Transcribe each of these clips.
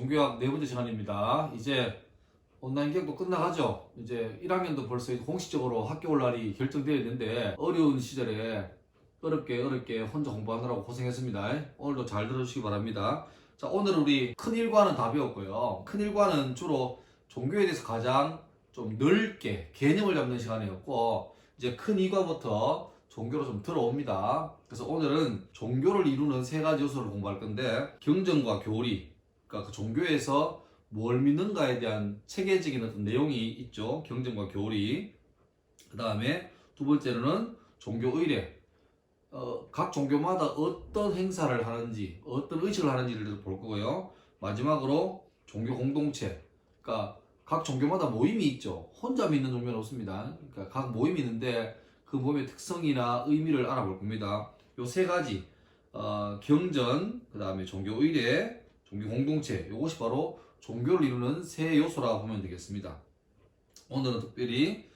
종교학 네 번째 시간입니다. 이제 온라인 개학도 끝나가죠. 이제 1학년도 벌써 공식적으로 학교 올 날이 결정되어 있는데 어려운 시절에 어렵게 혼자 공부하느라고 고생했습니다. 오늘도 잘 들어주시기 바랍니다. 자, 오늘은 우리 큰일과는 다 배웠고요. 큰일과는 주로 종교에 대해서 가장 좀 넓게 개념을 잡는 시간이었고, 이제 큰이과부터 종교로 좀 들어옵니다. 그래서 오늘은 종교를 이루는 세 가지 요소를 공부할 건데, 경전과 교리, 그러니까 그 종교에서 뭘 믿는가에 대한 체계적인 어떤 내용이 있죠. 경전과 교리. 그 다음에 두 번째로는 종교 의례. 각 종교마다 어떤 행사를 하는지, 어떤 의식을 하는지를 볼 거고요. 마지막으로 종교 공동체. 그러니까 각 종교마다 모임이 있죠. 혼자 믿는 종교는 없습니다. 그러니까 각 모임이 있는데 그 모임의 특성이나 의미를 알아볼 겁니다. 요 세 가지, 경전, 그 다음에 종교 의례, 종교 공동체, 이것이 바로 종교를 이루는 세 요소라고 보면 되겠습니다. 오늘은 특별히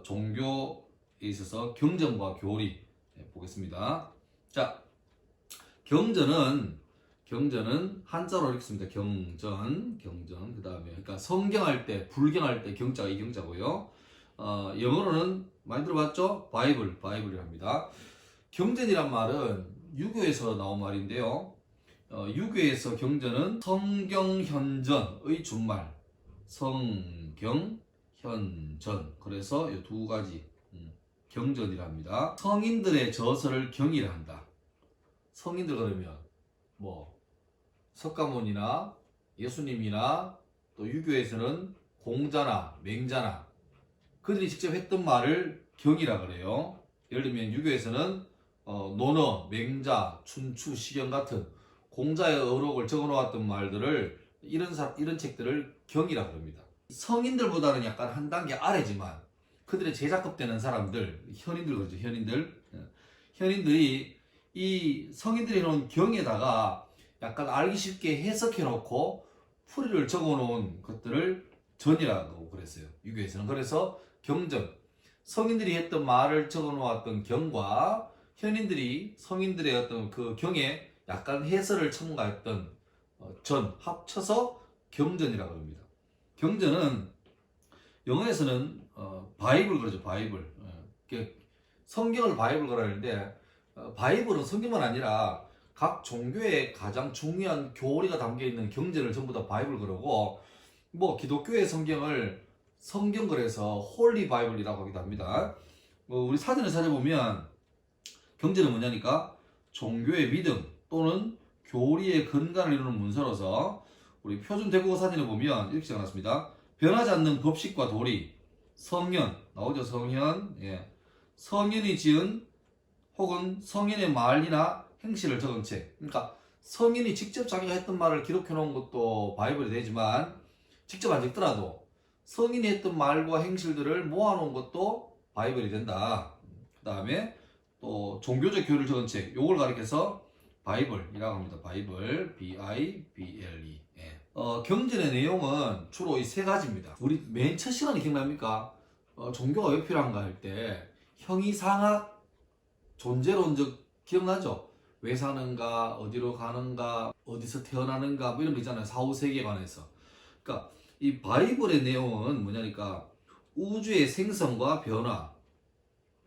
종교에 있어서 경전과 교리 보겠습니다. 자, 경전은 한자로 읽습니다. 경전. 그 다음에 그러니까 성경할 때, 불경할 때 경자가 이 경자고요. 영어로는 많이 들어봤죠? 바이블이랍니다. 경전이란 말은 유교에서 나온 말인데요. 유교에서 경전은 성경현전의 준말, 성경현전. 그래서 이 두 가지 경전이랍니다. 성인들의 저서를 경이라 한다. 성인들 그러면 뭐 석가모니나 예수님이나 또 유교에서는 공자나 맹자나 그들이 직접 했던 말을 경이라 그래요. 예를 들면 유교에서는 논어, 맹자, 춘추, 시경 같은 공자의 어록을 적어놓았던 말들을 이런 책들을 경이라 그럽니다. 성인들보다는 약간 한 단계 아래지만 그들의 제자급 되는 사람들, 현인들 그러죠. 현인들이 이 성인들이 해놓은 경에다가 약간 알기 쉽게 해석해놓고 풀이를 적어놓은 것들을 전이라고 그랬어요. 유교에서는. 그래서 경전, 성인들이 했던 말을 적어놓았던 경과 현인들이 성인들의 어떤 그 경에 약간 해설을 첨가했던 전 합쳐서 경전이라고 합니다. 경전은 영어에서는 바이블 그러죠. 바이블. 성경을 바이블 그러는데 바이블은 성경만 아니라 각 종교의 가장 중요한 교리가 담겨 있는 경전을 전부 다 바이블 그러고, 뭐 기독교의 성경을 성경 그래서 홀리 바이블이라고 하기도 합니다. 우리 사전을 찾아보면 경전은 뭐냐니까 종교의 믿음 또는 교리의 근간을 이루는 문서로서 우리 표준 대국어 사전에 보면 이렇게 적어놨습니다. 변하지 않는 법칙과 도리, 성현 나오죠. 성현. 성현이 지은 혹은 성현의 말이나 행실을 적은 책. 그러니까 성인이 직접 자기가 했던 말을 기록해 놓은 것도 바이블이 되지만 직접 안 적더라도 성인이 했던 말과 행실들을 모아놓은 것도 바이블이 된다. 그 다음에 또 종교적 교리를 적은 책, 요걸 가리켜서 바이블이라고 합니다. 바이블, B-I-B-L-E. 경전의 내용은 주로 이 세 가지입니다. 우리 맨 첫 시간에 기억납니까? 종교가 왜 필요한가 할 때 형이상학 존재론적 기억나죠? 왜 사는가, 어디로 가는가, 어디서 태어나는가, 뭐 이런 거 있잖아요. 사후세계관에서. 그러니까 이 바이블의 내용은 뭐냐니까 우주의 생성과 변화,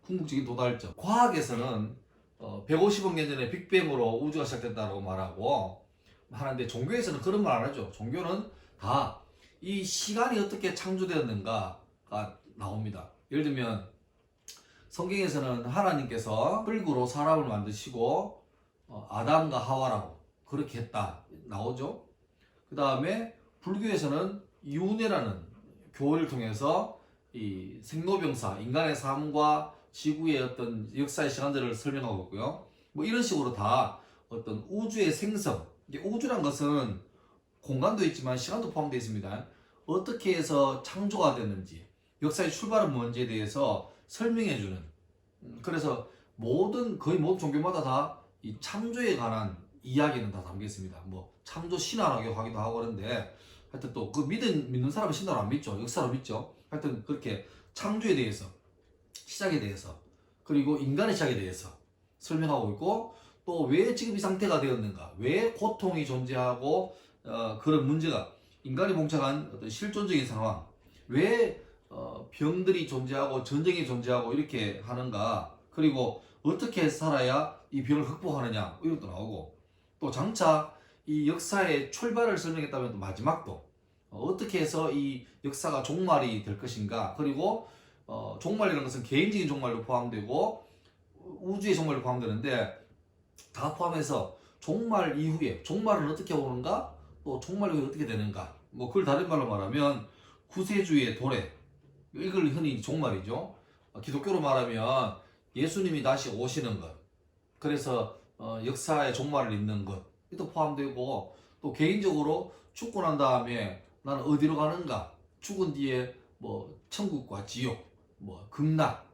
궁극적인 도달점. 과학에서는 150억 년 전에 빅뱅으로 우주가 시작됐다고 말하고 하는데 종교에서는 그런 말 안 하죠. 종교는 다 이 시간이 어떻게 창조되었는가가 나옵니다. 예를 들면 성경에서는 하나님께서 흙으로 사람을 만드시고 아담과 하와라고 그렇게 했다 나오죠. 그 다음에 불교에서는 윤회라는 교회를 통해서 이 생로병사 인간의 삶과 지구의 어떤 역사의 시간들을 설명하고 있고요. 뭐 이런 식으로 다 어떤 우주의 생성, 우주란 것은 공간도 있지만 시간도 포함되어 있습니다. 어떻게 해서 창조가 됐는지, 역사의 출발은 뭔지에 대해서 설명해주는. 그래서 거의 모든 종교마다 다 이 창조에 관한 이야기는 다 담겨 있습니다. 뭐 창조 신화라고 하기도 하고 그런데 하여튼 또 그 믿는 사람은 신화로 안 믿죠. 역사로 믿죠. 하여튼 그렇게 창조에 대해서, 시작에 대해서, 그리고 인간의 시작에 대해서 설명하고 있고, 또 왜 지금 이 상태가 되었는가, 왜 고통이 존재하고 그런 문제가 인간이 봉착한 어떤 실존적인 상황, 왜 병들이 존재하고 전쟁이 존재하고 이렇게 하는가, 그리고 어떻게 살아야 이 병을 극복하느냐 이것도 나오고, 또 장차 이 역사의 출발을 설명했다면 또 마지막도 어떻게 해서 이 역사가 종말이 될 것인가, 그리고 종말이라는 것은 개인적인 종말도 포함되고 우주의 종말도 포함되는데, 다 포함해서 종말 이후에 종말은 어떻게 오는가, 또 종말 이후에 어떻게 되는가, 뭐 그걸 다른 말로 말하면 구세주의 도래, 이걸 흔히 종말이죠. 기독교로 말하면 예수님이 다시 오시는 것, 그래서 역사의 종말을 잇는 것, 이도 포함되고, 또 개인적으로 죽고 난 다음에 나는 어디로 가는가, 죽은 뒤에 뭐 천국과 지옥, 뭐 극락,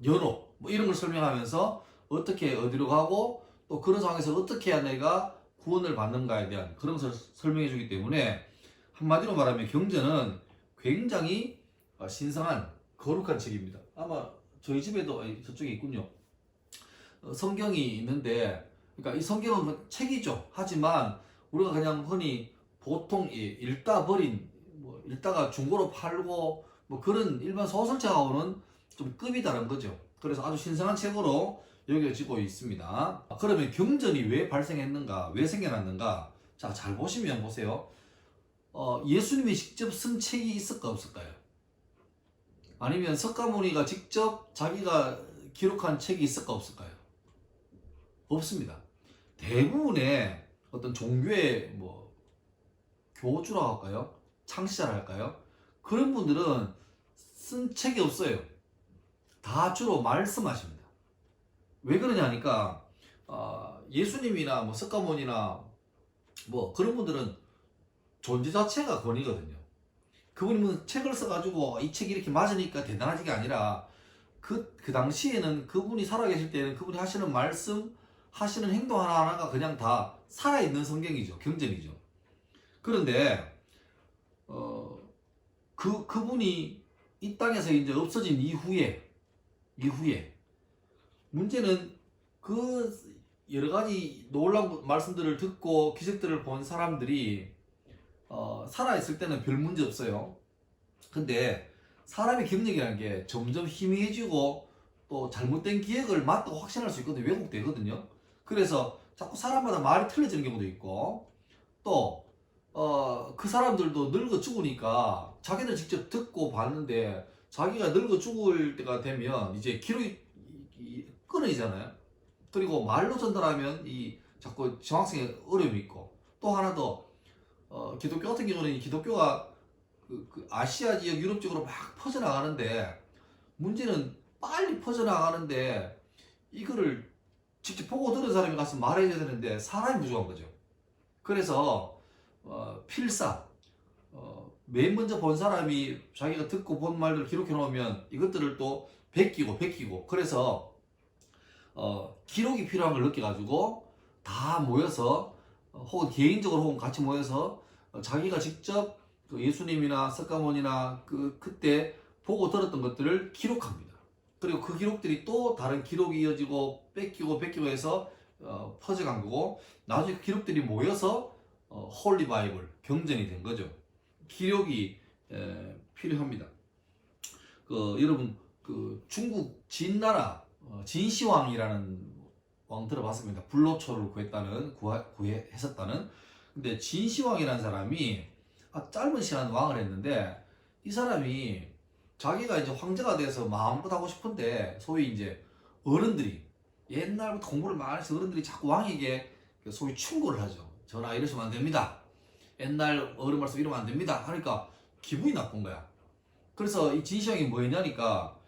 연옥, 뭐 이런 걸 설명하면서 어떻게 어디로 가고, 또 그런 상황에서 어떻게 해야 내가 구원을 받는가에 대한 그런 것을 설명해 주기 때문에, 한마디로 말하면 경전은 굉장히 신성한 거룩한 책입니다. 아마 저희 집에도 저쪽에 있군요. 성경이 있는데, 그러니까 이 성경은 책이죠. 하지만 우리가 그냥 흔히 보통 읽다 버린, 뭐 읽다가 중고로 팔고 뭐 그런 일반 소설책하고는 좀 급이 다른 거죠. 그래서 아주 신성한 책으로 여겨지고 있습니다. 그러면 경전이 왜 발생했는가, 왜 생겨났는가? 자, 잘 보시면 보세요. 예수님이 직접 쓴 책이 있을까 없을까요? 아니면 석가모니가 직접 자기가 기록한 책이 있을까 없을까요? 없습니다. 대부분의 어떤 종교의 뭐 교주라고 할까요? 창시자라 할까요? 그런 분들은 쓴 책이 없어요. 다 주로 말씀하십니다. 왜 그러냐 하니까 예수님이나 뭐 석가모니나 뭐 그런 분들은 존재 자체가 권위거든요. 그분이 뭐 책을 써가지고 이 책이 이렇게 맞으니까 대단하지가 아니라, 그 당시에는 그분이 살아계실 때는 그분이 하시는 말씀, 하시는 행동 하나하나가 그냥 다 살아있는 성경이죠. 경전이죠. 그런데 그분이 이 땅에서 이제 없어진 이후에 문제는 그 여러 가지 놀라운 말씀들을 듣고 기적들을 본 사람들이 살아있을 때는 별 문제 없어요. 근데 사람의 경력이라는 게 점점 희미해지고 또 잘못된 기억을 맞다고 확신할 수 있거든요. 왜곡되거든요. 그래서 자꾸 사람마다 말이 틀려지는 경우도 있고, 또 그 사람들도 늙어 죽으니까 자기들 직접 듣고 봤는데 자기가 늙어 죽을 때가 되면 이제 기록이 끊어지잖아요. 그리고 말로 전달하면 이 자꾸 정확성에 어려움이 있고, 또 하나 더 기독교 같은 경우는 기독교가 그 아시아 지역, 유럽 쪽으로 막 퍼져나가는데, 문제는 빨리 퍼져나가는데 이거를 직접 보고 들은 사람이 가서 말해줘야 되는데 사람이 부족한 거죠. 그래서 필사, 맨 먼저 본 사람이 자기가 듣고 본 말들을 기록해 놓으면 이것들을 또 베끼고 그래서 기록이 필요한 걸 느껴가지고 다 모여서, 혹은 개인적으로 혹은 같이 모여서 자기가 직접 그 예수님이나 석가모니나 그때 보고 들었던 것들을 기록합니다. 그리고 그 기록들이 또 다른 기록이 이어지고 뺏기고 해서 퍼져간 거고, 나중에 그 기록들이 모여서 홀리 바이블, 경전이 된 거죠. 기록이 필요합니다. 여러분 중국 진나라 진시황이라는 왕 들어봤습니다. 불로초를 구했었다는. 근데 진시황이라는 사람이 짧은 시간 왕을 했는데, 이 사람이 자기가 이제 황제가 돼서 마음껏 하고 싶은데, 소위 이제 어른들이, 옛날부터 공부를 많이 해서 어른들이 자꾸 왕에게 소위 충고를 하죠. 전하 이러시면 안 됩니다. 옛날 어른 말씀 이러면 안 됩니다. 하니까 기분이 나쁜 거야. 그래서 이 진시황이 뭐 했냐니까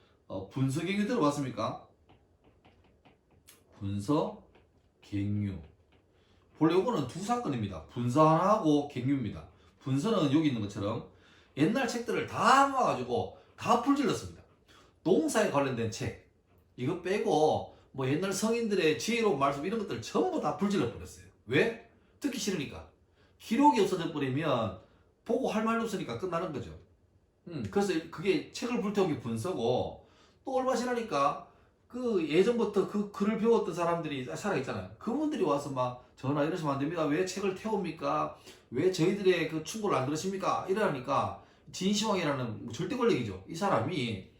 분서갱유 들어봤습니까? 분서갱유. 본래 이거는 두 사건입니다. 분서 하나하고 갱유입니다. 분서는 여기 있는 것처럼 옛날 책들을 다 모아가지고 다 풀질렀습니다. 농사에 관련된 책, 이거 빼고 뭐 옛날 성인들의 지혜로운 말씀 이런 것들 전부 다 풀질러 버렸어요. 왜? 듣기 싫으니까. 기록이 없어져 버리면 보고 할 말도 없으니까 끝나는 거죠. 그래서 그게 책을 불태운 게 분서고, 또 얼마 지나니까 그 예전부터 그 글을 배웠던 사람들이 살아있잖아요. 그분들이 와서 막 전하 이러시면 안 됩니다. 왜 책을 태웁니까? 왜 저희들의 그 충고를 안 들으십니까? 이러니까 진시황이라는 절대 권력이죠. 이 사람이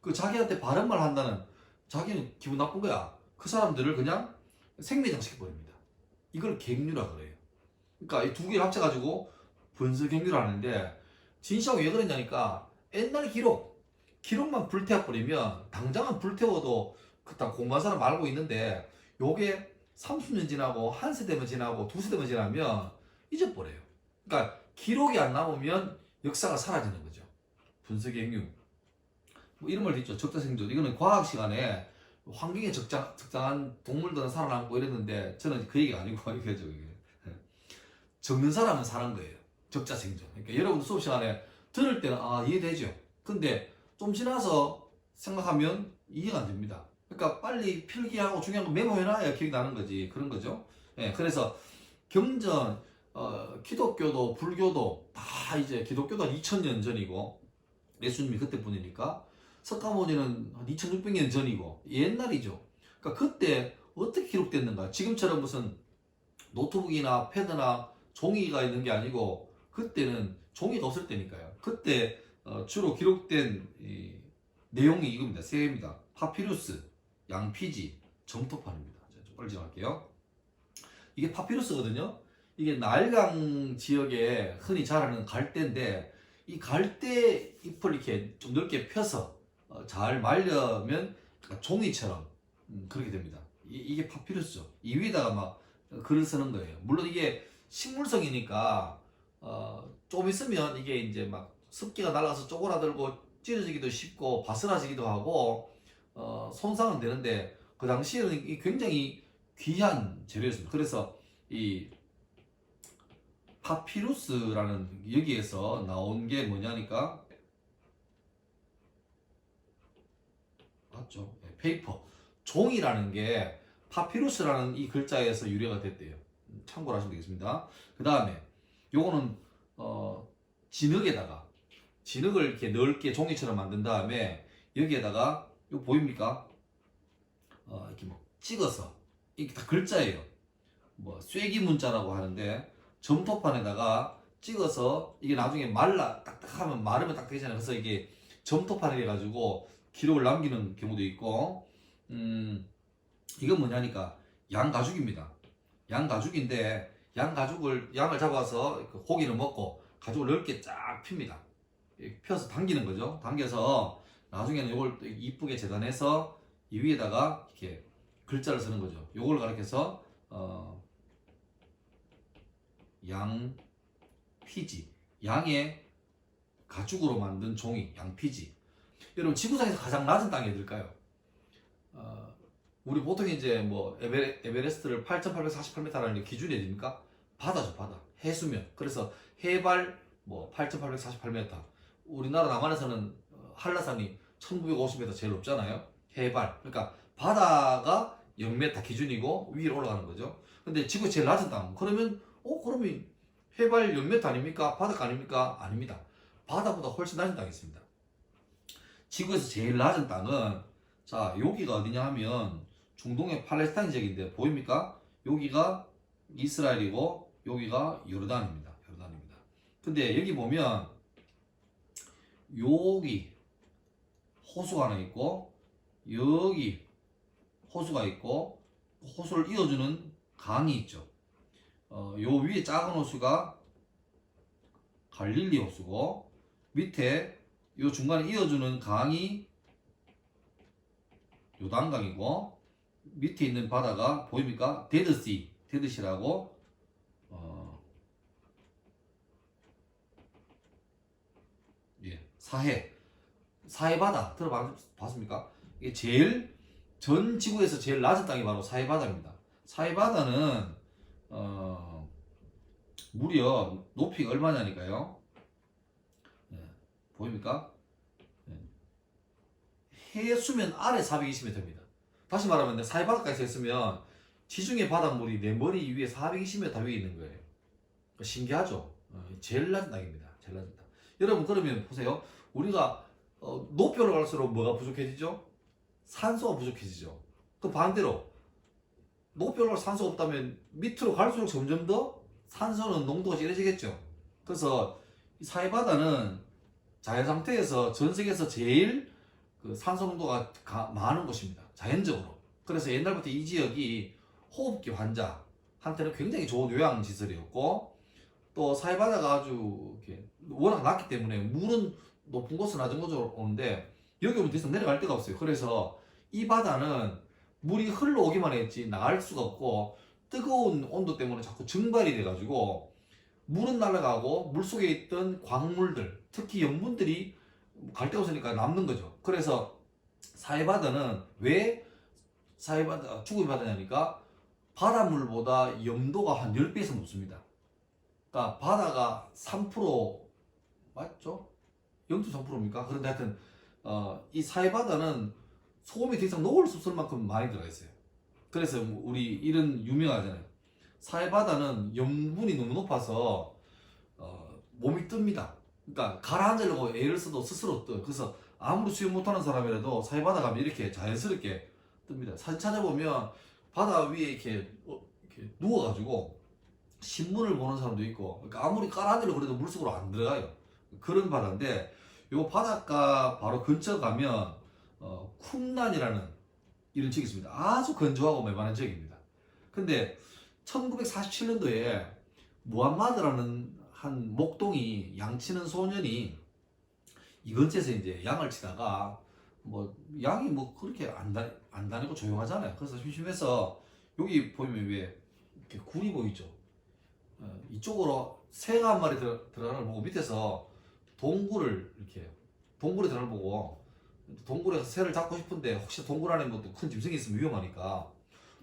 그 자기한테 바른 말 한다는 자기는 기분 나쁜 거야. 그 사람들을 그냥 생매장시켜버립니다. 이걸 갱류라 그래요. 그러니까 이 두 개를 합쳐가지고 분서갱류를 하는데 진시황이 왜 그랬냐니까 옛날 기록만 불태워버리면 당장은 불태워도 그딴 공부한 사람 알고 있는데 요게 30년 지나고 한 세대만 지나고 두 세대만 지나면 잊어버려요. 그러니까 기록이 안 남으면 역사가 사라지는 거죠. 분석행류. 뭐 이런 말 있죠. 적자생존. 이거는 과학 시간에 환경에 적당한 동물들은 살아남고 이랬는데 저는 그 얘기가 아니고 이거죠. 이게. 적는 사람은 사는 거예요. 적자생존. 그러니까 여러분도 수업 시간에 들을 때는 이해되죠. 근데 좀 지나서 생각하면 이해가 안 됩니다. 그러니까 빨리 필기하고 중요한 거 메모해놔야 기억이 나는 거지. 그런 거죠. 예, 그래서 경전, 기독교도 불교도 다 이제 기독교도 2000년 전이고 예수님이 그때뿐이니까 석가모니는 한 2600년 전이고 옛날이죠. 그러니까 그때 어떻게 기록됐는가? 지금처럼 무슨 노트북이나 패드나 종이가 있는 게 아니고 그때는 종이가 없을 때니까요. 그때 주로 기록된 내용이 이겁니다. 세 개입니다. 파피루스, 양피지, 점토판입니다. 좀 빨리 지나갈게요. 이게 파피루스거든요. 이게 나일강 지역에 흔히 자라는 갈대인데 이 갈대 잎을 이렇게 좀 넓게 펴서 잘 말려면 종이처럼 그렇게 됩니다. 이게 파피루스죠. 이 위에다가 막 글을 쓰는 거예요. 물론 이게 식물성이니까 좀 있으면 이게 이제 막 습기가 날아서 쪼그라들고 찢어지기도 쉽고 바스라지기도 하고 손상은 되는데 그 당시에는 이 굉장히 귀한 재료였습니다. 그래서 이 파피루스라는 여기에서 나온 게 뭐냐니까 맞죠? 페이퍼 종이라는 게 파피루스라는 이 글자에서 유래가 됐대요. 참고를 하시면 되겠습니다. 그 다음에 요거는 진흙을 이렇게 넓게 종이처럼 만든 다음에 여기에다가 이거 보입니까? 이렇게 뭐 찍어서 이게 다 글자예요. 뭐 쐐기 문자라고 하는데 점토판에다가 찍어서 이게 나중에 딱딱하면 마르면 딱 되잖아요. 그래서 이게 점토판에 해가지고 기록을 남기는 경우도 있고 이건 뭐냐니까 양가죽입니다. 양가죽인데 양을 잡아서 그 고기를 먹고 가죽을 넓게 쫙 핍니다. 펴서 당기는 거죠. 당겨서 나중에는 이걸 이쁘게 재단해서 이 위에다가 이렇게 글자를 쓰는 거죠. 요걸 가르쳐서 양피지, 양의 가죽으로 만든 종이, 양피지. 여러분 지구상에서 가장 낮은 땅이 어딜까요? 우리 보통 이제 뭐 에베레스트를 8,848m라는 게 기준이 어딥니까? 바다죠, 바다. 해수면. 그래서 해발 뭐 8,848m. 우리나라 남한에서는 한라산이 1,950m 제일 높잖아요. 해발. 그러니까 바다가 0m 기준이고 위로 올라가는 거죠. 근데 지구 제일 낮은 땅. 그러면 그러면 해발 0m 아닙니까? 바닷가 아닙니까? 아닙니다. 바다보다 훨씬 낮은 땅이 있습니다. 지구에서 제일 낮은 땅은 자 여기가 어디냐 하면 중동의 팔레스타인 지역인데 보입니까? 여기가 이스라엘이고 여기가 요르단입니다. 요르단입니다. 근데 여기 보면 여기 호수가 하나 있고 여기 호수가 있고 호수를 이어주는 강이 있죠. 요 위에 작은 호수가 갈릴리 호수고 밑에 요 중간에 이어주는 강이 요단강이고 밑에 있는 바다가 보입니까? 데드시라고 사해바다 들어봤습니까? 이게 전 지구에서 제일 낮은 땅이 바로 사해바다입니다. 사해바다는 무려 높이가 얼마냐니까요. 보입니까? 해수면 아래 420m입니다. 다시 말하면 사해바다까지 했으면 지중해 바닷물이 내 머리 위에 420m 위에 있는 거예요. 신기하죠? 제일 낮은 땅입니다. 제일 낮은 땅. 여러분 그러면 보세요. 우리가 높이 올라갈수록 뭐가 부족해지죠? 산소가 부족해지죠. 그 반대로 높이 올라갈 산소가 없다면 밑으로 갈수록 점점 더 산소는 농도가 진해지겠죠. 그래서 이 사해바다는 자연 상태에서 전 세계에서 제일 그 산소 농도가 많은 곳입니다. 자연적으로. 그래서 옛날부터 이 지역이 호흡기 환자한테는 굉장히 좋은 요양시설이었고, 또 사해바다가 아주 이렇게 워낙 낮기 때문에 물은 높은 곳은 낮은 곳으로 오는데 여기 오면 더 이상 내려갈 데가 없어요. 그래서 이 바다는 물이 흘러오기만 했지 나갈 수가 없고, 뜨거운 온도 때문에 자꾸 증발이 돼가지고 물은 날아가고 물속에 있던 광물들, 특히 염분들이 갈 데가 없으니까 남는 거죠. 그래서 사해바다는 왜 사해바다 죽음의 바다냐니까, 바닷물보다 염도가 한 10배 이상 높습니다. 그러니까 바다가 3% 맞죠? 0.3%입니까? 그런데 하여튼 이 사해바다는 소금이 더 이상 녹을 수 없을 만큼 많이 들어가 있어요. 그래서 우리 이런 유명하잖아요. 사해바다는 염분이 너무 높아서 몸이 뜹니다. 그러니까 가라앉으려고 애를 써도 스스로 떠요. 그래서 아무리 수영 못하는 사람이라도 사해바다 가면 이렇게 자연스럽게 뜹니다. 사진 찾아보면 바다 위에 이렇게 누워가지고 신문을 보는 사람도 있고, 그러니까 아무리 깔아들려고 그래도 물속으로 안 들어가요. 그런 바다인데, 요 바닷가 바로 근처 가면 쿰란이라는 이런 지역이 있습니다. 아주 건조하고 메마른 지역입니다. 근데 1947년도에 무함마드라는 한 목동이 양치는 소년이 이 근처에서 이제 양을 치다가 뭐 양이 뭐 그렇게 안 다니고 조용하잖아요. 그래서 심심해서 여기 보면 왜 이렇게 굴이 보이죠? 이쪽으로 새가 한 마리 들어가는 걸 보고 밑에서 동굴을 이렇게 동굴에 들어가는 걸 보고, 동굴에서 새를 잡고 싶은데 혹시 동굴 안에 뭐 큰 짐승이 있으면 위험하니까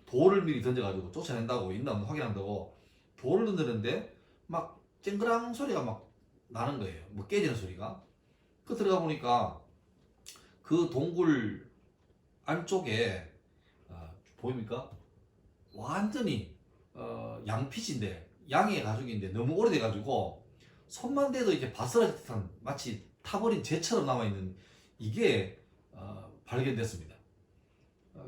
돌을 미리 던져가지고 쫓아낸다고, 있나 없나 확인한다고 돌을 던지는데 막 쨍그랑 소리가 막 나는 거예요. 뭐 깨지는 소리가. 그 들어가 보니까 그 동굴 안쪽에 보입니까? 완전히 양피지인데, 양의 가죽인데 너무 오래돼가지고 손만 대도 이렇게 바스라질 듯한, 마치 타버린 재처럼 남아있는 이게 발견됐습니다.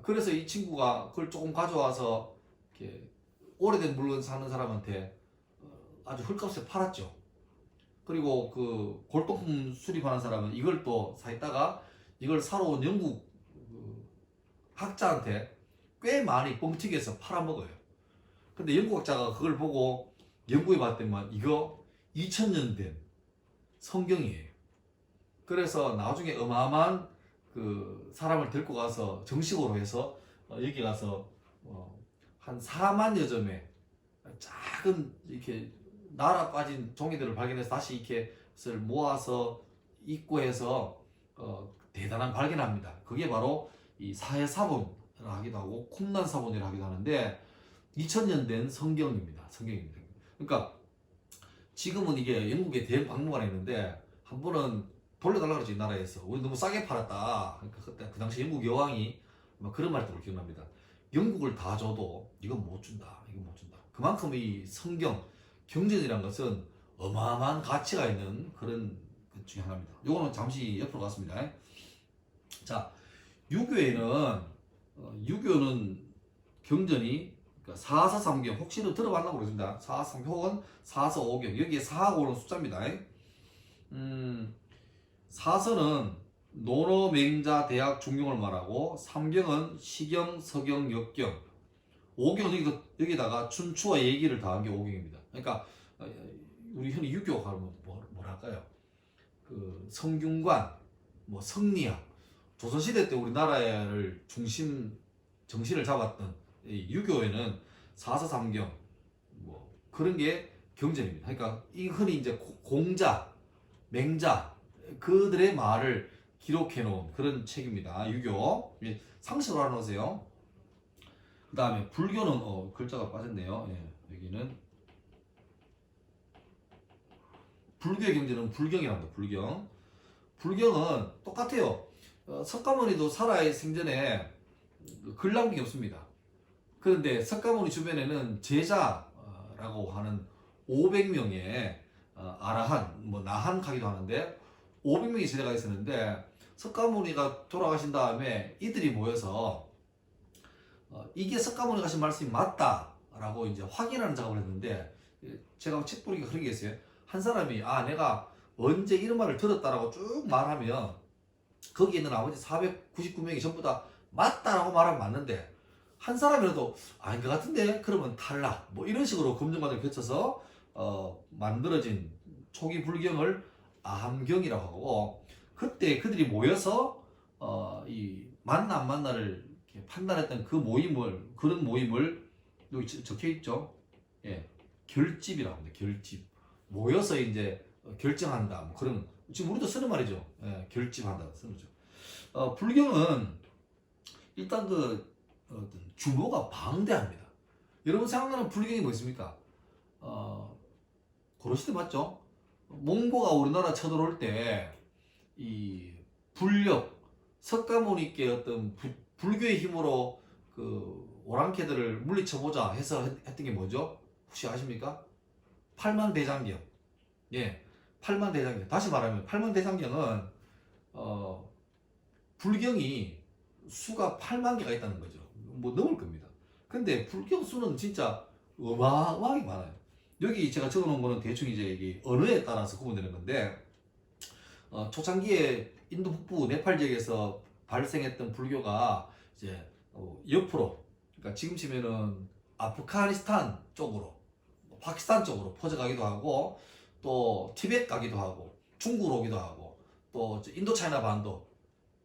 그래서 이 친구가 그걸 조금 가져와서 이렇게 오래된 물건 사는 사람한테 아주 헐값에 팔았죠. 그리고 그 골동품 수립하는 사람은 이걸 또 사있다가 이걸 사러 온 영국 그 학자한테 꽤 많이 뻥튀기해서 팔아먹어요. 근데 영국 학자가 그걸 보고 연구해 봤더니만 이거 2000년 된 성경이에요. 그래서 나중에 어마어마한 그 사람을 데리고 가서 정식으로 해서 여기 가서 한 4만여 점의 작은 이렇게 날아 빠진 종이들을 발견해서 다시 이렇게 모아서 입고해서 대단한 발견을 합니다. 그게 바로 이 사해사본이라고 하기도 하고 쿰란 사본이라고 하기도 하는데 2000년 된 성경입니다. 성경입니다. 그러니까 지금은 이게 영국의 대형 박물관에 있는데, 한 번은 돌려달라고 그랬지, 이 나라에서. 우리 너무 싸게 팔았다. 그러니까 그때 그 당시 영국 여왕이 막 그런 말 했던 걸 기억납니다. 영국을 다 줘도 이건 못 준다. 이건 못 준다. 그만큼 이 성경, 경전이란 것은 어마어마한 가치가 있는 그런 것 중에 하나입니다. 요거는 잠시 옆으로 갔습니다. 자, 유교는 경전이 그러니까 사사삼경, 혹시는 들어봤나 모르겠습니다. 사사삼경 혹은 사서오경, 여기에 사하고 오는 숫자입니다. 사서는 논어, 맹자, 대학, 중경을 말하고, 삼경은 시경, 서경, 역경, 오경은 여기다가 춘추와 예기를 더한 게 오경입니다. 그러니까 우리 흔히 유교 하면 뭐랄까요? 그 성균관, 뭐 성리학, 조선시대 때 우리나라를 정신을 잡았던 이 유교에는 사서삼경 뭐 그런 게 경전입니다. 그러니까 이 흔히 이제 공자, 맹자 그들의 말을 기록해 놓은 그런 책입니다. 유교. 상식으로 알아놓으세요. 그 다음에 불교는 글자가 빠졌네요. 예, 여기는 불교의 경전은 불경이랍니다. 불경은 똑같아요. 석가모니도 살아의 생전에 글 남긴 게 없습니다. 그런데 석가모니 주변에는 제자라고 하는 500명의 아라한, 뭐 나한 가기도 하는데 500명의 제자가 있었는데, 석가모니가 돌아가신 다음에 이들이 모여서 이게 석가모니가 하신 말씀이 맞다라고 이제 확인하는 작업을 했는데, 제가 책 보니까 그런 게 있어요. 한 사람이 내가 언제 이런 말을 들었다라고 쭉 말하면 거기에 있는 나머지 499명이 전부 다 맞다라고 말하면 맞는데, 한 사람이라도 아닌 것 같은데 그러면 탈락, 뭐 이런 식으로 검증관을 거쳐서 만들어진 초기 불경을 아함경이라고 하고, 그때 그들이 모여서 이 맞나 안 맞나를 이렇게 판단했던 그런 모임을 여기 적혀 있죠. 예, 결집이라고 합니다. 결집. 모여서 이제 결정한다. 뭐 그런, 지금 우리도 쓰는 말이죠. 예, 결집한다 쓰는 거죠. 불경은 일단 어떤 규모가 방대합니다. 여러분 생각나는 불경이 뭐 있습니까? 고려시대 맞죠? 몽고가 우리나라 쳐들어올 때 이 불력, 석가모니께 어떤 불교의 힘으로 그 오랑캐들을 물리쳐보자 해서 했던 게 뭐죠? 혹시 아십니까? 팔만대장경. 예, 팔만대장경. 다시 말하면 팔만대장경은 불경이 수가 8만 개가 있다는 거죠. 뭐 넘을 겁니다. 근데 불경 수는 진짜 어마어마하게 많아요. 여기 제가 적어놓은 거는 대충 이제 이게 언어에 따라서 구분되는 건데, 초창기에 인도 북부 네팔 지역에서 발생했던 불교가 이제 옆으로, 그러니까 지금 치면은 아프가니스탄 쪽으로, 파키스탄 쪽으로 퍼져가기도 하고, 또 티벳 가기도 하고, 중국으로 오기도 하고, 또 인도차이나 반도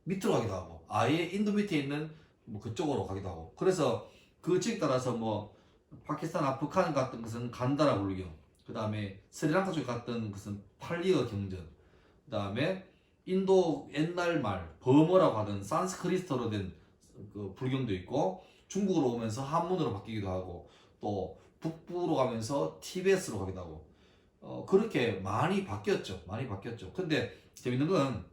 밑으로 가기도 하고, 아예 인도 밑에 있는 뭐 그쪽으로 가기도 하고. 그래서 그 지역 따라서 뭐 파키스탄, 아프간 같은 것은 간다라 불경, 그 다음에 스리랑카 쪽에 갔던 것은 팔리어 경전, 그 다음에 인도 옛날 말 버머라고 하던 산스크리트로 된 그 불경도 있고, 중국으로 오면서 한문으로 바뀌기도 하고, 또 북부로 가면서 티베트로 가기도 하고, 그렇게 많이 바뀌었죠. 많이 바뀌었죠. 근데 재밌는 건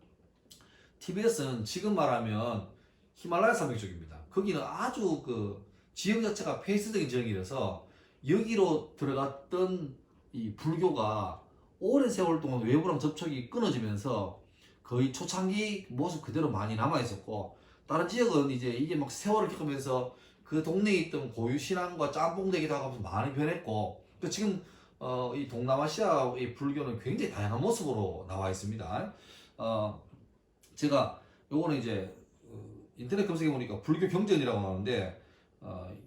티베트는 지금 말하면 히말라야 산맥 쪽입니다. 거기는 아주 그 지역 자체가 폐쇄적인 지역이라서 여기로 들어갔던 이 불교가 오랜 세월 동안 외부랑 접촉이 끊어지면서 거의 초창기 모습 그대로 많이 남아 있었고, 다른 지역은 이제 이게 막 세월을 겪으면서 그 동네에 있던 고유 신앙과 짬뽕되기도 하고 많이 변했고, 또 지금 이 동남아시아의 불교는 굉장히 다양한 모습으로 나와 있습니다. 제가 요거는 이제 인터넷 검색해 보니까 불교 경전이라고 나오는데,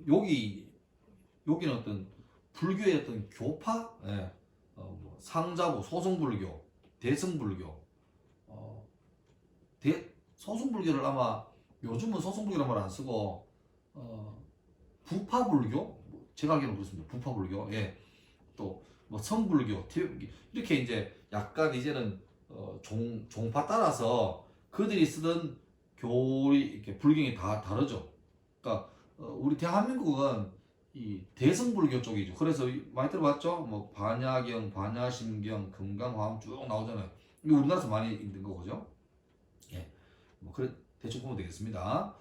여기는 어떤 불교의 어떤 교파, 예, 뭐 상자부, 소승불교, 대승불교, 소승불교를 아마 요즘은 소승불교라는 말 안 쓰고 부파불교, 제가 알기로는 그렇습니다. 부파불교, 예, 또 뭐 성불교, 이렇게 이제 약간 이제는 종파 따라서 그들이 쓰던 교리, 이렇게 불경이 다 다르죠. 그러니까 우리 대한민국은 이 대승불교 쪽이죠. 그래서 많이 들어봤죠? 뭐 반야경, 반야심경, 금강화음 쭉 나오잖아요. 이거 우리나라에서 많이 있는 거죠. 예, 뭐 그래 대충 보면 되겠습니다.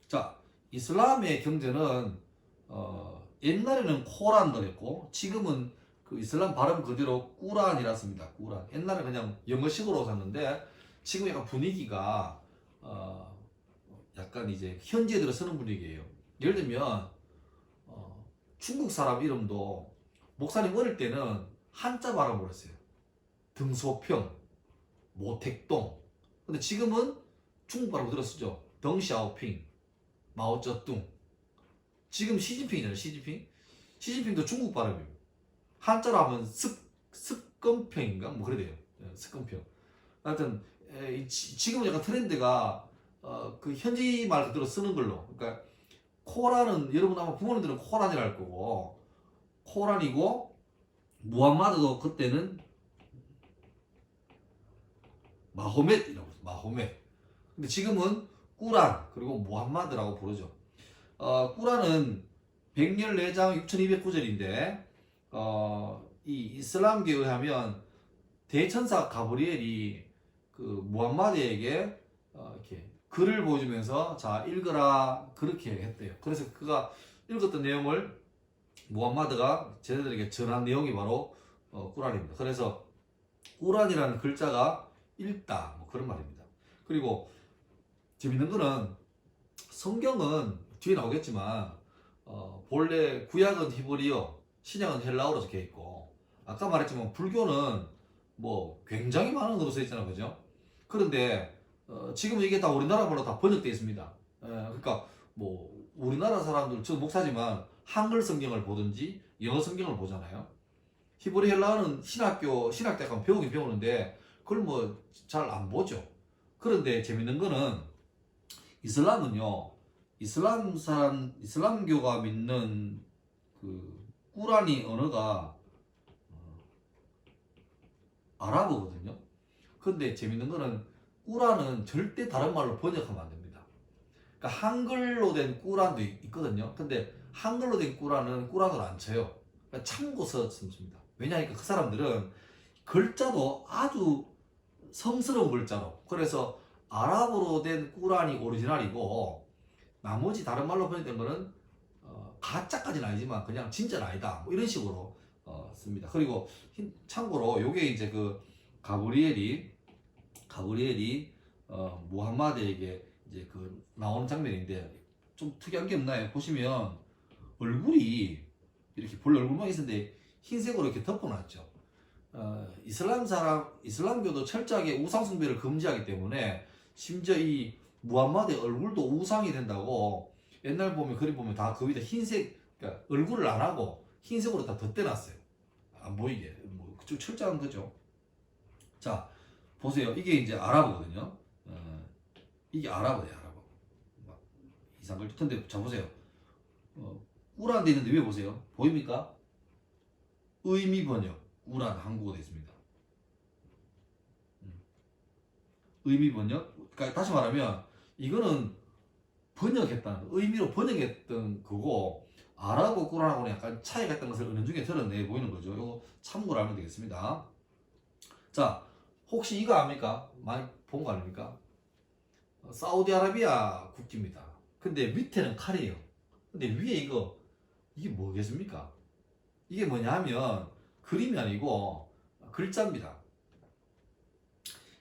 자, 이슬람의 경전은 옛날에는 코란을 했고, 지금은 그 이슬람 발음 그대로 꾸란이라 씁니다. 꾸란. 옛날에 그냥 영어식으로 샀는데 지금 약간 분위기가 약간 이제 현지에 들어 쓰는 분위기예요. 예를 들면 중국 사람 이름도 목사님 어릴 때는 한자 발음으로 했어요. 등소평, 모택동. 근데 지금은 중국 발음으로 들어쓰죠. 덩샤오핑, 마오쩌둥. 지금 시진핑이잖아요. 시진핑도 중국 발음이에요. 한자로 하면 습건평인가? 뭐 그래 돼요. 습건평. 하여튼 지금은 약간 트렌드가 그 현지 말 그대로 쓰는 걸로. 그러니까 코란은 여러분 아마 부모님들은 코란이라 할 거고, 코란이고, 무함마드도 그때는 마호멧이라고 해요. 마호멧. 근데 지금은 꾸란 그리고 무함마드라고 부르죠. 꾸란은 114장 6209절인데 이 이슬람계에 의하면 대천사 가브리엘이 그 무함마드에게 이렇게 글을 보여주면서 자 읽어라 그렇게 했대요. 그래서 그가 읽었던 내용을 무함마드가 제자들에게 전한 내용이 바로 꾸란입니다. 그래서 꾸란이라는 글자가 읽다 뭐 그런 말입니다. 그리고 재밌는 거는 성경은 뒤에 나오겠지만 본래 구약은 히브리어, 신약은 헬라어로 적혀 있고, 아까 말했지만 불교는 뭐 굉장히 많은 언어로 써 있잖아요, 그죠? 그런데 지금 이게 다 우리나라말로 다 번역되어 있습니다. 그러니까 뭐 우리나라 사람들, 저 목사지만 한글 성경을 보든지 영어 성경을 보잖아요. 히브리 헬라어는 신학대 가면 배우긴 배우는데 그걸 뭐 잘 안 보죠. 그런데 재밌는 거는 이슬람은요, 이슬람교가 믿는 그 꾸란이 언어가 아랍어거든요. 근데 재밌는 거는 꾸란은 절대 다른 말로 번역하면 안 됩니다. 그러니까 한글로 된 꾸란도 있거든요. 근데 한글로 된 꾸란은 꾸란으로 안 쳐요. 그러니까 참고서 씁니다. 왜냐하니까 그 사람들은 글자도 아주 성스러운 글자로, 그래서 아랍어로 된 꾸란이 오리지널이고 나머지 다른 말로 번역된 거는 가짜까지는 아니지만 그냥 진짜는 아니다, 뭐 이런 식으로 씁니다. 그리고 참고로 요게 이제 그 가브리엘이 무함마드에게 이제 그 나오는 장면인데 좀 특이한 게 없나요? 보시면 얼굴이 이렇게 본래 얼굴만 있었는데 흰색으로 이렇게 덮어놨죠. 이슬람교도 철저하게 우상 숭배를 금지하기 때문에 심지어 이 무함마드의 얼굴도 우상이 된다고 옛날 보면 그림 보면 다 그 위에 흰색, 그러니까 얼굴을 안 하고 흰색으로 다 덧대놨어요. 안 보이게. 뭐 그쪽 철저한 거죠. 자, 보세요. 이게 이제 아랍어거든요. 이게 아랍어예요, 아랍어. 막 이상글. 근데 자 보세요. 꾸란 돼 있는데 위에 보세요. 보입니까? 의미 번역. 꾸란 한국어 되어 있습니다. 의미 번역. 그러니까 다시 말하면 이거는 번역했다는 의미로 번역했던 거고, 아랍어 꾸란하고는 약간 차이가 있다는 것을 은연중에 드러내 보이는 거죠. 이거 참고로 하면 되겠습니다. 자, 혹시 이거 압니까? 많이 본 거 아닙니까? 사우디아라비아 국기입니다. 근데 밑에는 칼이에요. 근데 위에 이게 뭐겠습니까? 이게 뭐냐 하면 그림이 아니고 글자입니다.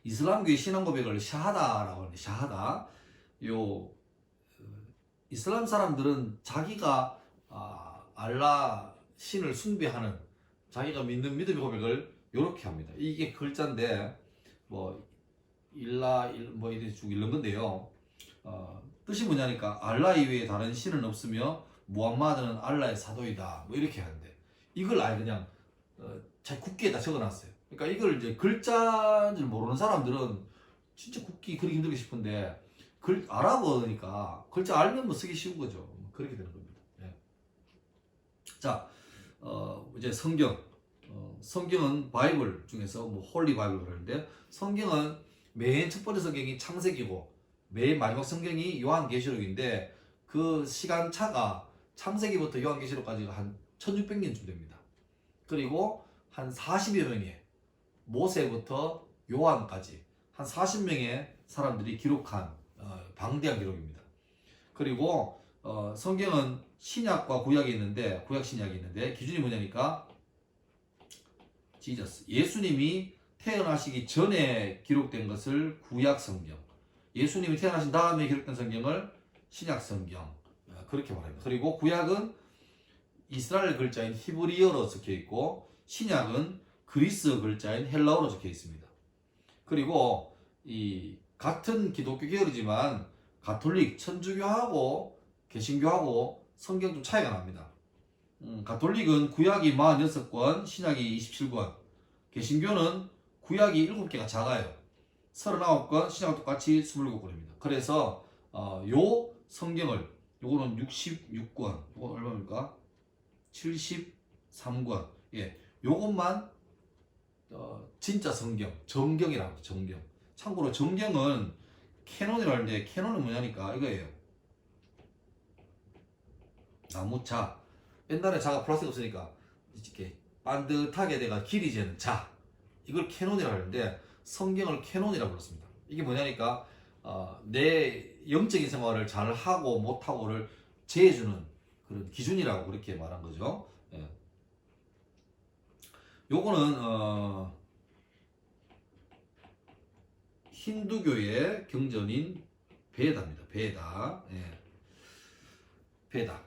이슬람교의 신앙 고백을 샤하다라고 하는데, 샤하다. 요 이슬람 사람들은 자기가 알라 신을 숭배하는, 자기가 믿는 믿음의 고백을 이렇게 합니다. 이게 글자인데 뭐 뭐 이렇게 쭉 읽는 건데요. 뜻이 뭐냐니까 알라 이외에 다른 신은 없으며 무함마드는 알라의 사도이다, 뭐 이렇게 하는데, 이걸 아예 그냥 자 국기에다 적어놨어요. 그러니까 이걸 이제 글자를 모르는 사람들은 진짜 국기 그리기 힘들게 싶은데, 아랍어니까 글자 알면 뭐 쓰기 쉬운 거죠. 그렇게 되는 겁니다. 예. 자, 이제 성경은 바이블 중에서 뭐 홀리 바이블 그러는데, 성경은 맨 첫 번째 성경이 창세기고 맨 마지막 성경이 요한계시록인데, 그 시간차가 창세기부터 요한계시록까지가 한 1600년쯤 됩니다. 그리고 한 40여 명의, 모세부터 요한까지 한 40명의 사람들이 기록한 방대한 기록입니다. 그리고 성경은 신약과 구약이 있는데, 구약 신약이 있는데 기준이 뭐냐니까 지저스, 예수님이 태어나시기 전에 기록된 것을 구약 성경, 예수님이 태어나신 다음에 기록된 성경을 신약 성경, 그렇게 말합니다. 그리고 구약은 이스라엘 글자인 히브리어로 적혀 있고, 신약은 그리스 글자인 헬라어로 적혀 있습니다. 그리고 이 같은 기독교 계열이지만 가톨릭, 천주교하고 개신교하고 성경 좀 차이가 납니다. 가톨릭은 구약이 46권, 신약이 27권, 개신교는 구약이 7개가 작아요. 39권, 신약과 똑같이 27권입니다. 그래서 요 성경을, 요거는 66권, 요거 얼마입니까? 73권. 예, 요것만 진짜 성경, 정경이라고 합니다. 정경. 참고로 정경은 캐논이라는데, 캐논은 뭐냐니까 이거예요. 나무차. 옛날에 자가 플라스틱 없으니까 이렇게 반듯하게 내가 길이 재는 자, 이걸 캐논이라고 하는데, 성경을 캐논이라고 그렇습니다. 이게 뭐냐니까 내 영적인 생활을 잘 하고 못하고를 재해주는 그런 기준이라고 그렇게 말한 거죠. 예. 요거는 힌두교의 경전인 베다입니다. 베다. 예. 베다.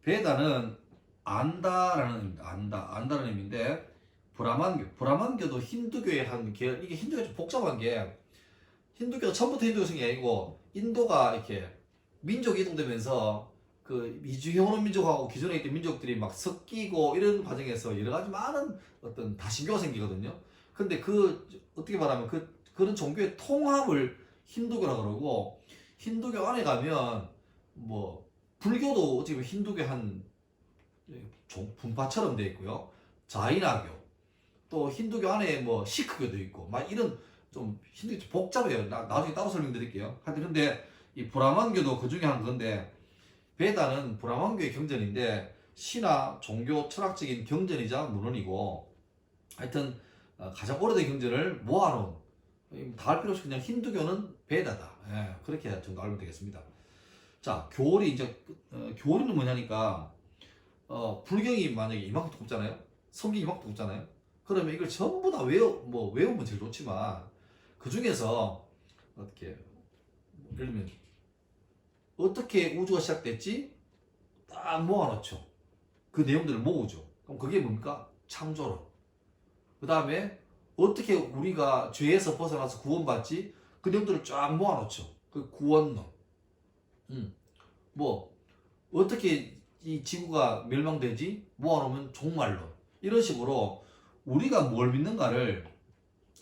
베다는 안다라는 의미입니다. 안다라는 의미인데 브라만교도 힌두교의 한 계열. 이게 힌두교가 좀 복잡한 게 힌두교가 처음부터 힌두교 성이 아니고 인도가 이렇게 민족 이동되면서 그 이주형원 민족하고 기존에 있던 민족들이 막 섞이고 이런 과정에서 여러 가지 많은 어떤 다신교가 생기거든요. 근데 그 어떻게 말하면 그런 종교의 통합을 힌두교라 그러고, 힌두교 안에 가면 뭐 불교도 어떻게 보면 힌두교 한 분파처럼 되어 있고요. 자이나교, 또 힌두교 안에 뭐 시크교도 있고 막 이런 좀 힌두교 좀 복잡해요. 나중에 따로 설명드릴게요. 하여튼 근데 이 브라만교도 그 중에 한 건데, 베다는 브라만교의 경전인데 신화, 종교, 철학적인 경전이자 문헌이고, 하여튼 가장 오래된 경전을 모아놓은, 다 할 필요 없이 그냥 힌두교는 베다다. 예, 그렇게 정도 알면 되겠습니다. 자, 교리 이제 교리는 뭐냐니까 불경이 만약에 이만큼 두껍잖아요. 성경이 이만큼 두껍잖아요. 그러면 이걸 전부 다 외우면 제일 좋지만 그 중에서 어떻게 예를 들면 어떻게 우주가 시작됐지? 딱 모아놓죠. 그 내용들을 모으죠. 그럼 그게 뭡니까? 창조론. 그 다음에 어떻게 우리가 죄에서 벗어나서 구원받지? 그 내용들을 쫙 모아놓죠. 그 구원론. 뭐 어떻게 이 지구가 멸망되지? 모아놓으면 종말론. 이런 식으로 우리가 뭘 믿는가를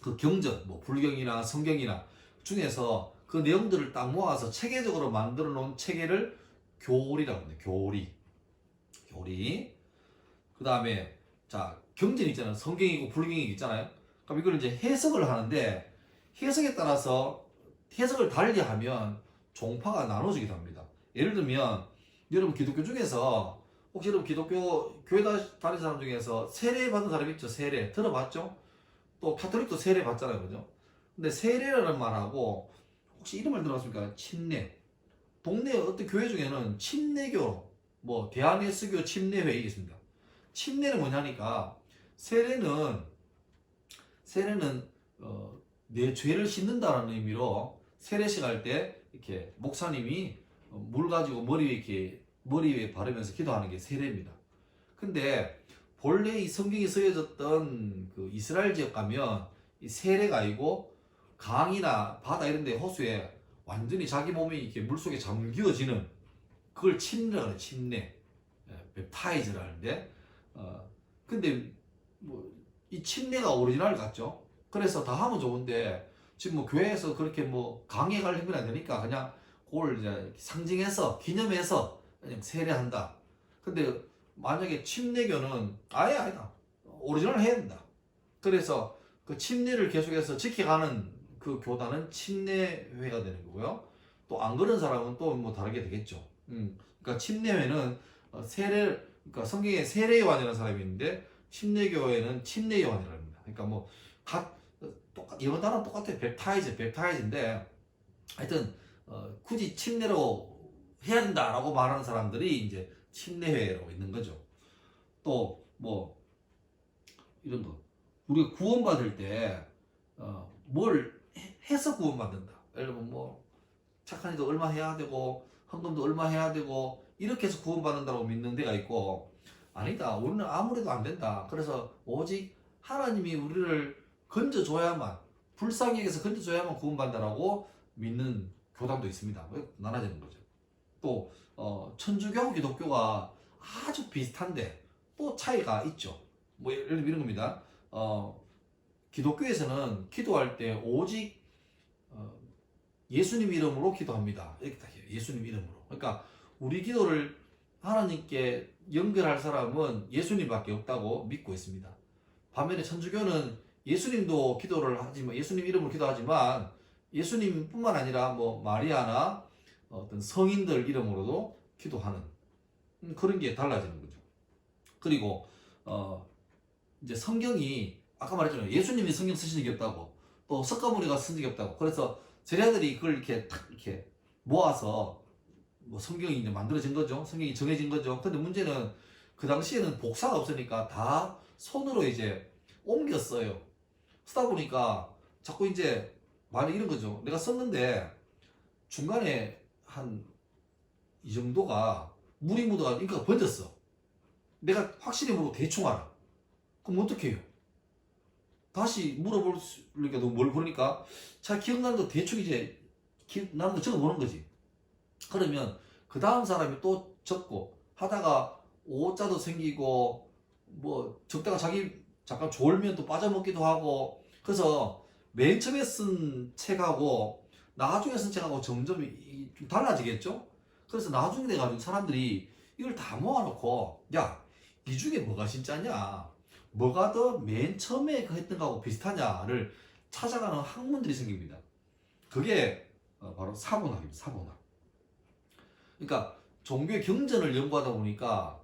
그 경전, 뭐 불경이나 성경이나 중에서 그 내용들을 딱 모아서 체계적으로 만들어 놓은 체계를 교리라고 합니다. 교리. 그 다음에 자, 경전이 있잖아요. 성경이고 불경이 있잖아요. 그럼 이걸 이제 해석을 하는데, 해석에 따라서 해석을 달리 하면 종파가 나눠지기도 합니다. 예를 들면 여러분 기독교 중에서 혹시 여러분 기독교 교회 다니는 사람 중에서 세례 받은 사람 있죠? 세례 들어봤죠? 또 카톨릭도 세례 받잖아요, 그죠? 근데 세례라는 말하고 혹시 이름을 들어봤습니까? 침례. 동네 어떤 교회 중에는 침례교, 뭐 대한예수교 침례회 이게 있습니다. 침례는 뭐냐니까 세례는 내 죄를 씻는다는 의미로 세례식 할 때 이렇게 목사님이 물 가지고 머리 위에 바르면서 기도하는 게 세례입니다. 근데 본래 이 성경이 쓰여졌던 그 이스라엘 지역 가면 이 세례가 아니고 강이나 바다 이런 데 호수에 완전히 자기 몸이 이렇게 물속에 잠겨지는, 그걸 침례라고 해요. 침례. 웹타이즈를 하는데 근데 뭐 이 침례가 오리지널 같죠. 그래서 다 하면 좋은데 지금 뭐 교회에서 그렇게 뭐 강에 갈 힘은 안 되니까 그냥 그걸 이제 상징해서 기념해서 그냥 세례한다. 근데 만약에 침례교는 아예 아니다. 오리지널 해야 된다. 그래서 그 침례를 계속해서 지켜가는 그 교단은 침례회가 되는 거고요. 또 안 그런 사람은 또 뭐 다르게 되겠죠. 그러니까 침례회는 그러니까 성경에 세례요한이라는 사람이 있는데 침례교회는 침례요한이라고 합니다. 그러니까 뭐 영어 단어는 똑같아요. 웹타이즈인데 하여튼 굳이 침례로 해야 된다라고 말하는 사람들이 이제 침례회라고 있는 거죠. 또 뭐 이런 거, 우리가 구원받을 때 뭘 해서 구원받는다. 예를 들면 뭐 착한 일도 얼마 해야 되고 헌금도 얼마 해야 되고 이렇게 해서 구원받는다고 믿는 데가 있고, 아니다, 우리는 아무래도 안 된다. 그래서 오직 하나님이 우리를 건져줘야만, 불쌍히에서 건져줘야만 구원받는다라고 믿는 교단도 있습니다. 나눠지는 거죠. 또 천주교하고 기독교가 아주 비슷한데 또 차이가 있죠. 뭐 예를 들면 이런 겁니다. 기독교에서는 기도할 때 오직 예수님 이름으로 기도합니다. 이렇게 다 해요. 예수님 이름으로. 그러니까 우리 기도를 하나님께 연결할 사람은 예수님밖에 없다고 믿고 있습니다. 반면에 천주교는 예수님도 기도를 하지만, 예수님 이름으로 기도하지만 예수님뿐만 아니라 뭐 마리아나 어떤 성인들 이름으로도 기도하는 그런 게 달라지는 거죠. 그리고 이제 성경이 아까 말했잖아요. 예수님이 성경 쓰신 적이 없다고, 또 석가모니가 쓴 적이 없다고. 그래서 제자들이 그걸 이렇게 탁 이렇게 모아서 뭐 성경이 이제 만들어진 거죠. 성경이 정해진 거죠. 근데 문제는 그 당시에는 복사가 없으니까 다 손으로 이제 옮겼어요. 쓰다 보니까 자꾸 이제 만약 이런 거죠. 내가 썼는데 중간에 한 이 정도가 물이 묻어가지고 잉크가 번졌어. 내가 확실히 모르고 대충 알아. 그럼 어떻게 해요? 다시 물어보니까 뭘 보니까 잘 기억나는 거 대충 이제 나는 거 적어보는 거지. 그러면 그 다음 사람이 또 적고 하다가 오자도 생기고 뭐 적다가 자기 잠깐 졸면 또 빠져먹기도 하고 그래서 맨 처음에 쓴 책하고 나중에 쓴 책하고 점점 좀 달라지겠죠? 그래서 나중에 돼가지고 사람들이 이걸 다 모아놓고 야, 이 중에 뭐가 진짜냐? 뭐가 더 맨 처음에 그 했던 거하고 비슷하냐를 찾아가는 학문들이 생깁니다. 그게 바로 사본학입니다. 사본학. 그러니까 종교의 경전을 연구하다 보니까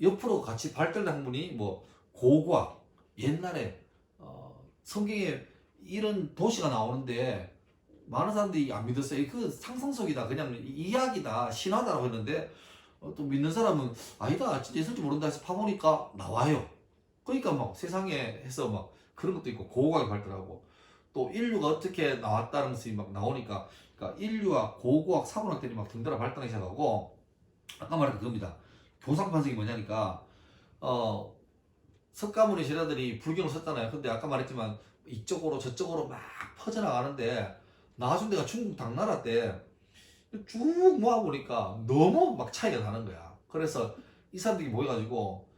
옆으로 같이 발달된 학문이 뭐 고고학, 옛날에 성경에 이런 도시가 나오는데 많은 사람들이 안 믿었어요. 그 상상 속이다, 그냥 이야기다, 신화다라고 했는데 또 믿는 사람은 아니다, 진짜 있을지 모른다 해서 파보니까 나와요. 그러니까 막 세상에 해서 막 그런 것도 있고 고고학이 발달하고 또 인류가 어떻게 나왔다는 것이 막 나오니까 그러니까 인류와 고고학, 사고학들이 막 덩달아 발달하기 시작하고 아까 말했던 그겁니다. 교상판석이 뭐냐니까 석가모니 제자들이 불경을 썼잖아요. 근데 아까 말했지만 이쪽으로 저쪽으로 막 퍼져나가는데 나중 내가 중국 당나라 때 쭉 모아보니까 너무 막 차이가 나는 거야. 그래서 이 사람들이 모여가지고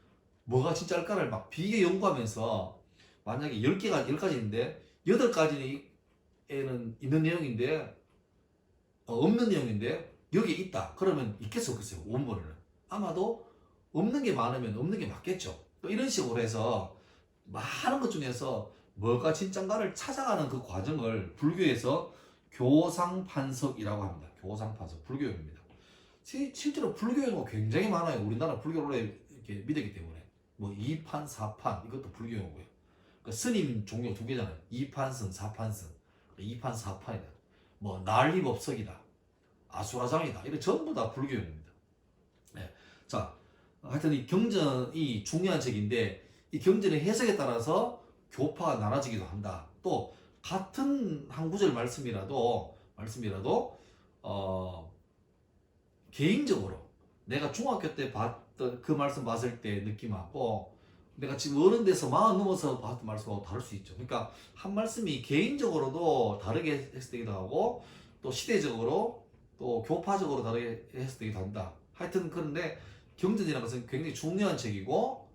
뭐가 진짜일까를 막 비교 연구하면서 만약에 10개가 10가지인데 8가지에는 있는 내용인데 없는 내용인데 여기에 있다. 그러면 있겠어 없겠어요? 원본에는. 아마도 없는 게 많으면 없는 게 맞겠죠. 또 이런 식으로 해서 많은 것 중에서 뭐가 진짠가를 찾아가는 그 과정을 불교에서 교상판석이라고 합니다. 교상판석, 불교입니다. 실제로 불교용어 굉장히 많아요. 우리나라 불교를 이렇게 믿었기 때문에. 뭐 2판, 4판 이것도 불교용어고요. 그러니까 스님 종교 2개잖아요. 2판승, 4판승. 2판, 4판이다. 뭐 난리법석이다. 아수라장이다. 이런 전부 다 불교용입니다. 네. 자, 하여튼 이 경전이 중요한 책인데 이 경전의 해석에 따라서 교파가 나눠지기도 한다. 또 같은 한 구절 말씀이라도 개인적으로 내가 중학교 때 봤던 그 말씀 봤을 때 느낌하고 내가 지금 어른 돼서 40 넘어서 봤던 말씀하고 다를 수 있죠. 그러니까 한 말씀이 개인적으로도 다르게 해석되기도 하고 또 시대적으로 또 교파적으로 다르게 해석되기도 한다. 하여튼 그런데 경전이라는 것은 굉장히 중요한 책이고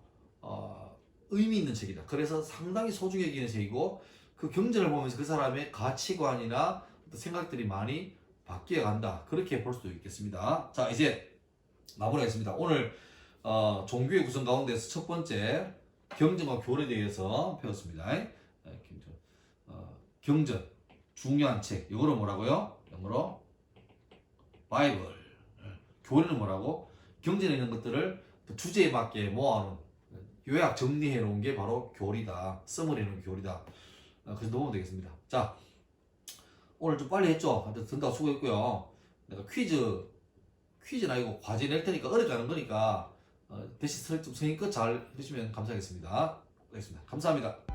의미 있는 책이다. 그래서 상당히 소중히 여기는 책이고 그 경전을 보면서 그 사람의 가치관이나 생각들이 많이 바뀌어 간다. 그렇게 볼 수도 있겠습니다. 자, 이제 마무리하겠습니다. 오늘 종교의 구성 가운데서 첫 번째 경전과 교훈에 대해서 배웠습니다. 경전 중요한 책. 영어로 뭐라고요? 영어로 바이블. 교훈은 뭐라고? 경전에 있는 것들을 주제에 맞게 모아놓은 요약 정리해 놓은 게 바로 교리다. 써머리해 놓은 교리다. 그래서 넘어가면 되겠습니다. 자, 오늘 좀 빨리 했죠? 하여튼 듣다가 수고했고요. 내가 퀴즈는 아니고 과제 낼 테니까 어렵지 않은 거니까 대신 좀 성의껏 잘 해주시면 감사하겠습니다. 알겠습니다. 감사합니다.